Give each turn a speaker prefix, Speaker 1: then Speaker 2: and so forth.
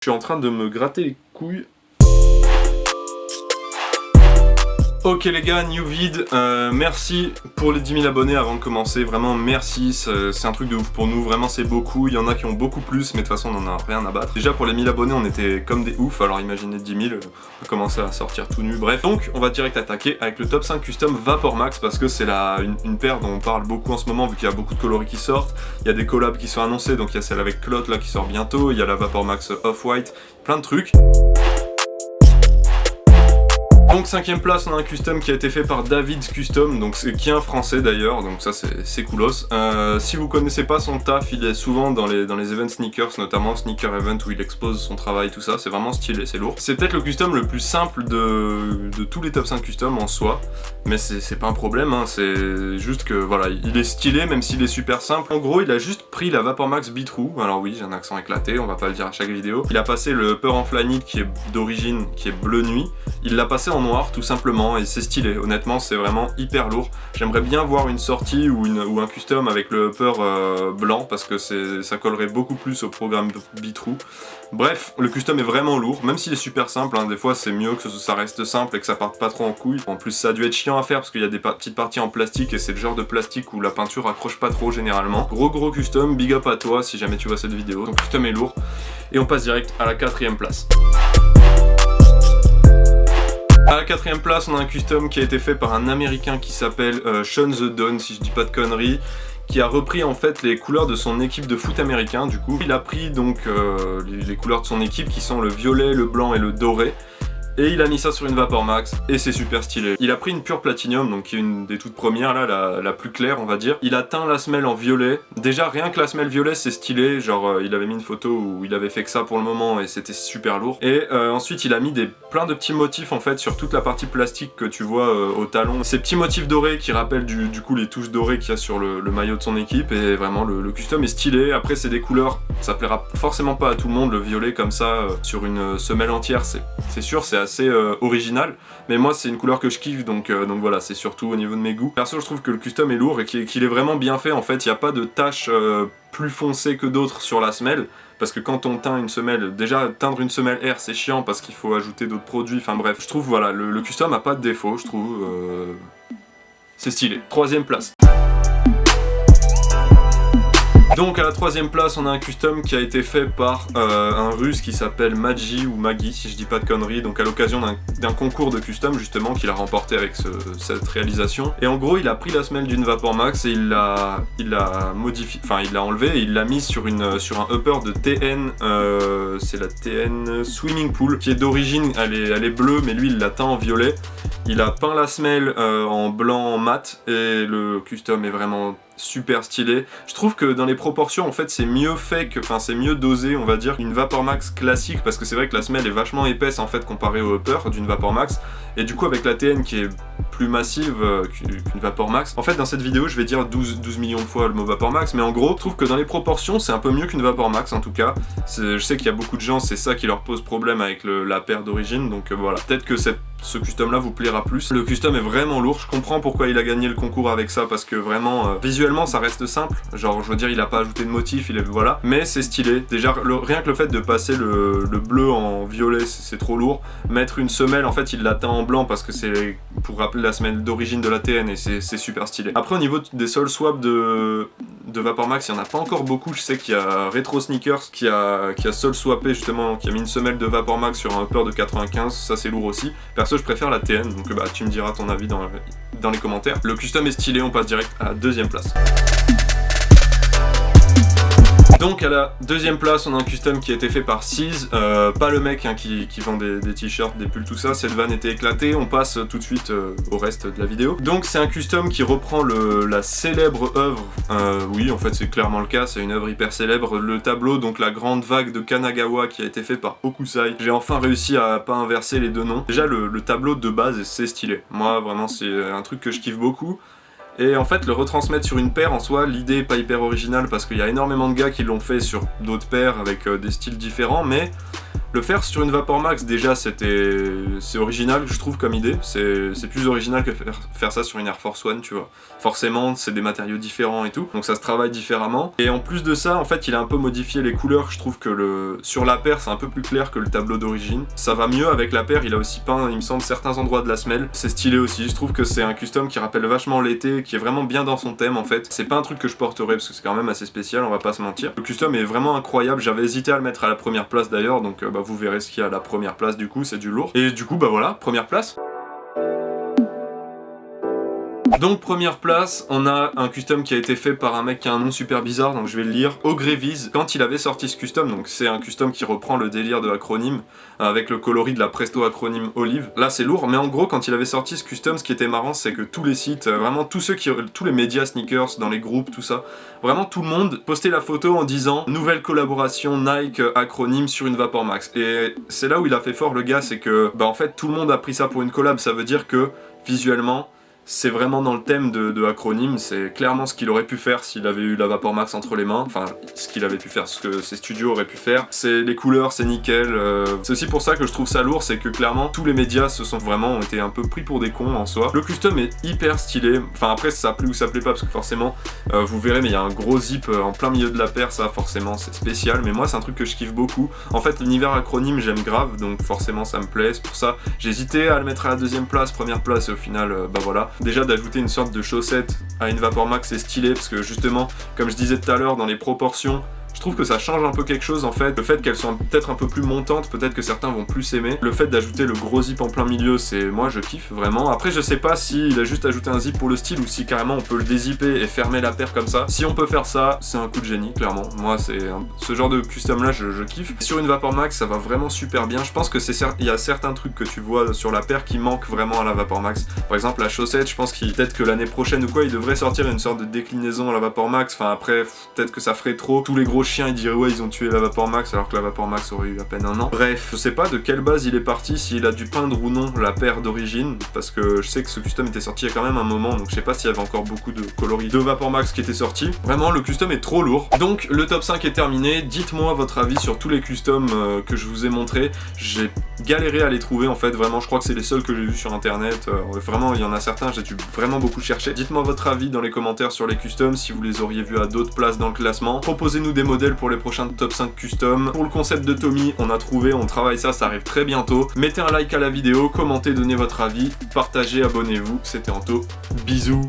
Speaker 1: Je suis en train de me gratter les couilles. Ok les gars, new vid, merci pour les 10 000 abonnés avant de commencer, vraiment merci, c'est un truc de ouf pour nous, vraiment c'est beaucoup, il y en a qui ont beaucoup plus, mais de toute façon on en a rien à battre. Déjà pour les 1000 abonnés on était comme des oufs, alors imaginez 10 000, on commençait à sortir tout nu, bref. Donc on va direct attaquer avec le top 5 custom Vapor Max, parce que c'est une paire dont on parle beaucoup en ce moment, vu qu'il y a beaucoup de coloris qui sortent, il y a des collabs qui sont annoncés, donc il y a celle avec Clot là qui sort bientôt, il y a la Vapor Max Off-White, plein de trucs. Donc 5ème place, on a un custom qui a été fait par David's Custom, donc qui est un français d'ailleurs, donc ça c'est coolos. Si vous connaissez pas son taf, il est souvent dans les events sneakers, notamment Sneaker Event où il expose son travail, tout ça, c'est vraiment stylé, c'est lourd. C'est peut-être le custom le plus simple de tous les top 5 custom en soi, mais c'est pas un problème, hein, c'est juste que voilà, il est stylé même s'il est super simple. En gros, il a juste pris la Vapor Max Be-True, alors oui, j'ai un accent éclaté, on va pas le dire à chaque vidéo. Il a passé le Upper en Flyknit qui est d'origine, qui est bleu nuit, il l'a passé en noir tout simplement et c'est stylé, honnêtement c'est vraiment hyper lourd. J'aimerais bien voir une sortie ou un custom avec le upper blanc parce que ça collerait beaucoup plus au programme Be-True. Bref, le custom est vraiment lourd, même s'il est super simple, hein, des fois c'est mieux que ça reste simple et que ça parte pas trop en couille. En plus ça a dû être chiant à faire parce qu'il y a des petites parties en plastique et c'est le genre de plastique où la peinture accroche pas trop généralement. Gros custom, big up à toi si jamais tu vois cette vidéo. Donc custom est lourd et on passe direct à la 4ème place. À la 4ème place, on a un custom qui a été fait par un américain qui s'appelle Sean The Don, si je dis pas de conneries, qui a repris en fait les couleurs de son équipe de foot américain. Du coup, il a pris donc les couleurs de son équipe qui sont le violet, le blanc et le doré. Et il a mis ça sur une Vapor Max et c'est super stylé. Il a pris une pure Platinum, donc qui est une des toutes premières là, la plus claire on va dire. Il a teint la semelle en violet. Déjà rien que la semelle violet c'est stylé, genre il avait mis une photo où il avait fait que ça pour le moment et c'était super lourd. Et ensuite il a mis plein de petits motifs en fait sur toute la partie plastique que tu vois au talon. Ces petits motifs dorés qui rappellent du coup les touches dorées qu'il y a sur le maillot de son équipe et vraiment le custom est stylé. Après c'est des couleurs, ça plaira forcément pas à tout le monde, le violet comme ça sur une semelle entière c'est sûr, c'est assez original, mais moi c'est une couleur que je kiffe donc voilà, c'est surtout au niveau de mes goûts. Perso je trouve que le custom est lourd et qu'il est vraiment bien fait en fait, il n'y a pas de taches plus foncées que d'autres sur la semelle, parce que quand on teint une semelle, déjà teindre une semelle R c'est chiant parce qu'il faut ajouter d'autres produits, enfin bref, je trouve voilà, le custom a pas de défaut, je trouve, c'est stylé. 3ème place. Donc à la 3ème place, on a un custom qui a été fait par un russe qui s'appelle Magi ou Maggie si je dis pas de conneries, donc à l'occasion d'un concours de custom justement qu'il a remporté avec cette réalisation. Et en gros il a pris la semelle d'une Vapor Max et il l'a modifié, enfin il l'a enlevé et il l'a mis sur un upper de TN, c'est la TN Swimming Pool qui est d'origine, elle est bleue mais lui il l'a teint en violet. Il a peint la semelle en blanc mat et le custom est vraiment super stylé. Je trouve que dans les proportions en fait c'est mieux fait que, enfin c'est mieux dosé on va dire qu'une Vapor Max classique, parce que c'est vrai que la semelle est vachement épaisse en fait comparée au upper d'une Vapor Max, et du coup avec la TN qui est plus massive qu'une Vapor Max, en fait dans cette vidéo je vais dire 12 millions de fois le mot Vapor Max, mais en gros je trouve que dans les proportions c'est un peu mieux qu'une Vapor Max en tout cas. Je sais qu'il y a beaucoup de gens, c'est ça qui leur pose problème avec la paire d'origine, donc voilà, peut-être que ce custom là vous plaira plus. Le custom est vraiment lourd, je comprends pourquoi il a gagné le concours avec ça, parce que vraiment visuellement ça reste simple, genre je veux dire il a pas ajouté de motif, voilà, mais c'est stylé. Déjà rien que le fait de passer le bleu en violet c'est trop lourd. Mettre une semelle en fait il l'a teint en blanc parce que c'est pour rappeler la semelle d'origine de la TN et c'est super stylé. Après au niveau des sol swaps de Vapor Max, il y en a pas encore beaucoup. Je sais qu'il y a Retro Sneakers qui a sol swappé justement, qui a mis une semelle de Vapor Max sur un upper de 95, ça c'est lourd aussi. Perso je préfère la TN, donc bah tu me diras ton avis dans les commentaires. Le custom est stylé, on passe direct à la 2ème place. Donc à la 2ème place, on a un custom qui a été fait par Seas, pas le mec hein, qui vend des t-shirts, des pulls, tout ça. Cette vanne était éclatée, on passe tout de suite au reste de la vidéo. Donc c'est un custom qui reprend la célèbre œuvre, oui en fait c'est clairement le cas, c'est une œuvre hyper célèbre, le tableau, donc la grande vague de Kanagawa qui a été fait par Hokusai. J'ai enfin réussi à pas inverser les deux noms. Déjà le tableau de base c'est stylé, moi vraiment c'est un truc que je kiffe beaucoup. Et en fait le retransmettre sur une paire en soi, l'idée est pas hyper originale parce qu'il y a énormément de gars qui l'ont fait sur d'autres paires avec des styles différents, mais Le faire sur une Vapor Max, déjà c'est original je trouve comme idée, c'est plus original que faire ça sur une Air Force One, tu vois. Forcément c'est des matériaux différents et tout, donc ça se travaille différemment. Et en plus de ça, en fait il a un peu modifié les couleurs, je trouve que sur la paire c'est un peu plus clair que le tableau d'origine. Ça va mieux avec la paire, il a aussi peint il me semble certains endroits de la semelle, c'est stylé aussi, je trouve que c'est un custom qui rappelle vachement l'été, qui est vraiment bien dans son thème en fait. C'est pas un truc que je porterais parce que c'est quand même assez spécial, on va pas se mentir. Le custom est vraiment incroyable, j'avais hésité à le mettre à la première place d'ailleurs, donc vous verrez ce qu'il y a à la première place du coup, c'est du lourd. Et du coup bah voilà, première place. Donc première place, on a un custom qui a été fait par un mec qui a un nom super bizarre, donc je vais le lire. Ogreviz, quand il avait sorti ce custom, donc c'est un custom qui reprend le délire de acronyme, avec le coloris de la Presto acronyme Olive. Là c'est lourd, mais en gros quand il avait sorti ce custom, ce qui était marrant c'est que tous les sites, vraiment tous les médias sneakers, dans les groupes, tout ça, vraiment tout le monde postait la photo en disant nouvelle collaboration Nike acronyme sur une Vapor Max. Et c'est là où il a fait fort le gars, c'est que bah en fait tout le monde a pris ça pour une collab, ça veut dire que visuellement c'est vraiment dans le thème de acronyme, c'est clairement ce qu'il aurait pu faire s'il avait eu la Vapor Max entre les mains, enfin ce qu'il avait pu faire, ce que ses studios auraient pu faire. C'est les couleurs, c'est nickel, c'est aussi pour ça que je trouve ça lourd, c'est que clairement tous les médias ont été un peu pris pour des cons en soi. Le custom est hyper stylé, enfin après ça plaît ou ça plaît pas parce que forcément vous verrez mais il y a un gros zip en plein milieu de la paire, ça forcément c'est spécial, mais moi c'est un truc que je kiffe beaucoup. En fait l'univers acronyme j'aime grave, donc forcément ça me plaît, c'est pour ça j'ai hésité à le mettre à la deuxième place, première place et au final bah voilà. Déjà d'ajouter une sorte de chaussette à une Vapor Max c'est stylé parce que justement comme je disais tout à l'heure dans les proportions, je trouve que ça change un peu quelque chose en fait. Le fait qu'elles soient peut-être un peu plus montantes, peut-être que certains vont plus aimer. Le fait d'ajouter le gros zip en plein milieu, c'est moi je kiffe vraiment. Après je sais pas s'il a juste ajouté un zip pour le style ou si carrément on peut le dézipper et fermer la paire comme ça. Si on peut faire ça, c'est un coup de génie clairement. Moi ce genre de custom là je kiffe. Sur une Vapor Max ça va vraiment super bien. Je pense que il y a certains trucs que tu vois sur la paire qui manquent vraiment à la Vapor Max. Par exemple la chaussette, je pense qu'il peut-être que l'année prochaine ou quoi il devrait sortir une sorte de déclinaison à la Vapor Max. Enfin après peut-être que ça ferait trop. Tous les gros chiens ils diraient ouais ils ont tué la Vapor Max alors que la Vapor Max aurait eu à peine un an. Bref, je sais pas de quelle base il est parti, s'il a dû peindre ou non la paire d'origine, parce que je sais que ce custom était sorti il y a quand même un moment, donc je sais pas s'il y avait encore beaucoup de coloris de Vapor Max qui étaient sortis. Vraiment le custom est trop lourd. Donc le top 5 est terminé, dites-moi votre avis sur tous les customs que je vous ai montrés. J'ai galéré à les trouver en fait, vraiment je crois que c'est les seuls que j'ai vus sur internet, vraiment il y en a certains, j'ai dû vraiment beaucoup chercher. Dites-moi votre avis dans les commentaires sur les customs, si vous les auriez vus à d'autres places dans le classement. Proposez-nous des modèles pour les prochains top 5 custom. Pour le concept de Tommy, on a trouvé, on travaille ça arrive très bientôt. Mettez un like à la vidéo, commentez, donnez votre avis, partagez, abonnez-vous. C'était Anto, bisous.